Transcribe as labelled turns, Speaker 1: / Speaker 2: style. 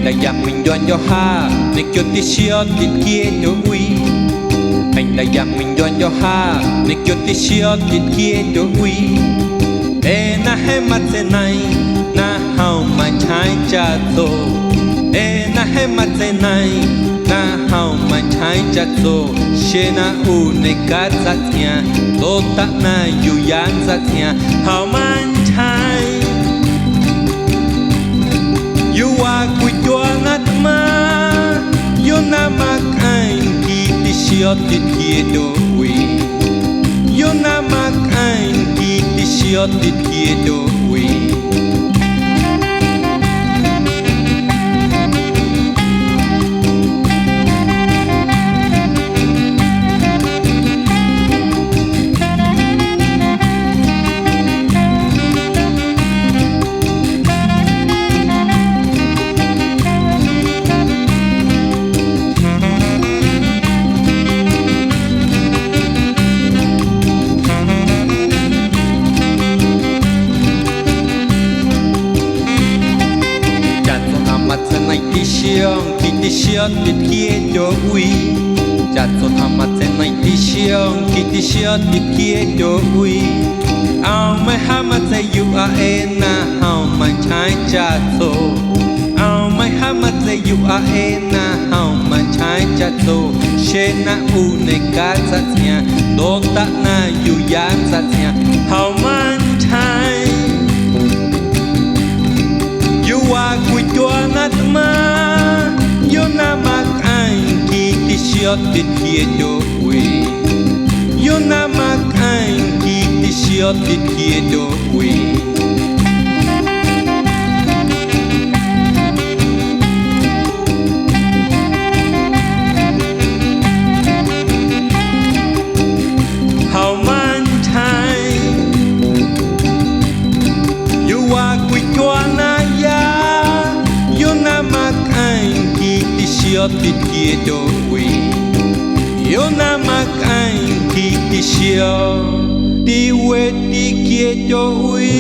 Speaker 1: đã dám mình đoan cho ha để cho tí xíu tí kia cho uy anh đã dám mình đoan cho ha để cho tí xíu tí kia cho uy ê na hay mặt thế này na hao mà trái cha tô ê na hay mặt thế này na hao mà trái cha tô she na u ne ka za tia to ta na yu yan za tia hao man trái you are quy chua ngắt ma you na mak anh ki ti siot ti kia do uy you na mak anh ki ti siot ti kia do uy khi tí xiong tí kia cho uy chặt số tham mặt thế này tí xiong khi tí xiong tí kia cho uy ao mai ha mặt thế you are na hao mà trái chặt số ao mai ha mặt thế you are na hao mà trái chặt số she na u ne ka sa tia do ta na you yan sa tia hao man trái you are quy chua ngắt ma you na mak anh ki ti siot ti kia do uy you na mak anh ki ti siot ti kia do uy how man trái you are quy chua na ya you na mak anh ti siot ti kia do uy yo na mak anh ki ti siot ti we ti kia do uy